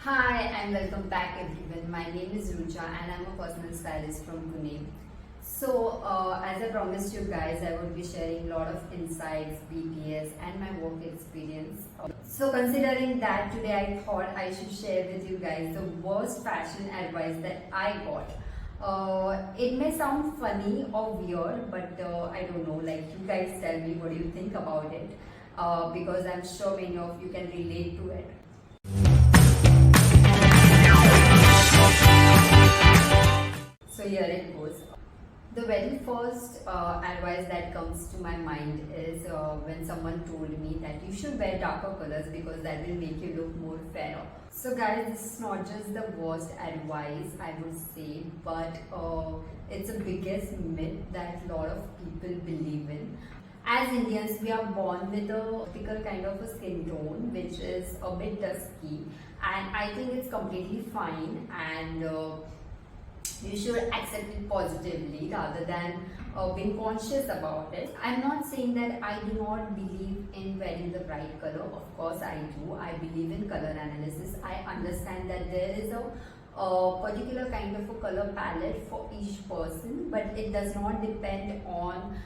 Hi and welcome back everyone. My name is Rucha and I'm a personal stylist from Pune. As I promised you guys, I would be sharing a lot of insights, BTS and my work experience. Considering that today I thought I should share with you guys the worst fashion advice that I got. It may sound funny or weird, but I don't know, like you guys tell me what do you think about it, because I'm sure many of you can relate to it. So here it goes. The very first advice that comes to my mind is when someone told me that you should wear darker colors because that will make you look more fairer. So guys, this is not just the worst advice I would say, but it's the biggest myth that a lot of people believe in. As Indians, we are born with a typical kind of a skin tone which is a bit dusky, and I think it's completely fine, and you should accept it positively rather than being conscious about it. I'm not saying that I do not believe in wearing the bright color. Of course I do. I believe in color analysis. I understand that there is a particular kind of a color palette for each person, but it does not depend on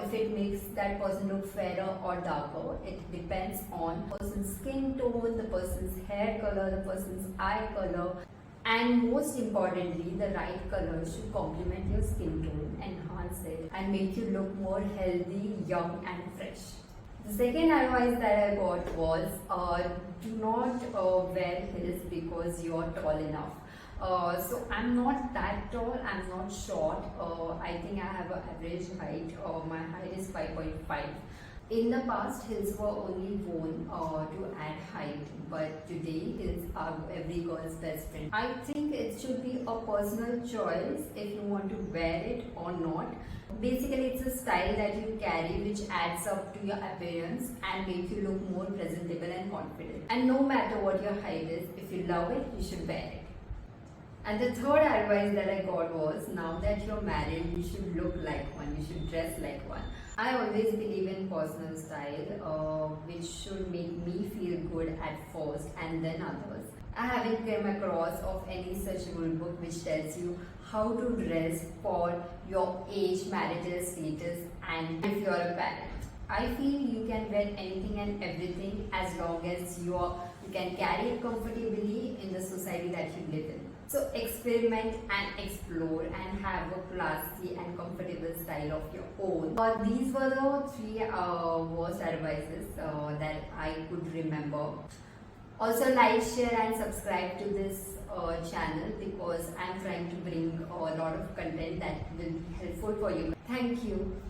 if it makes that person look fairer or darker. It depends on the person's skin tone, the person's hair color, the person's eye color. And most importantly, the right color should complement your skin tone, enhance it, and make you look more healthy, young, and fresh. The second advice that I got was do not wear heels because you are tall enough. So I'm not that tall, I'm not short. I think I have an average height. My height is 5.5. In the past, heels were only worn to add height, but today heels are every girl's best friend. I think it should be a personal choice if you want to wear it or not. Basically, it's a style that you carry which adds up to your appearance and make you look more presentable and confident. And no matter what your height is, if you love it, you should wear it. And the third advice that I got was, now that you're married, you should look like one, you should dress like one. I always believe in personal style, which should make me feel good at first and then others. I haven't come across of any such rule book which tells you how to dress for your age, marital status, and if you're a parent. I feel you can wear anything and everything as long as you can carry it comfortably in the society that you live in. So experiment and explore and have a classy and comfortable style of your own. These were the three worst advices that I could remember. Also like, share and subscribe to this channel because I'm trying to bring a lot of content that will be helpful for you. Thank you.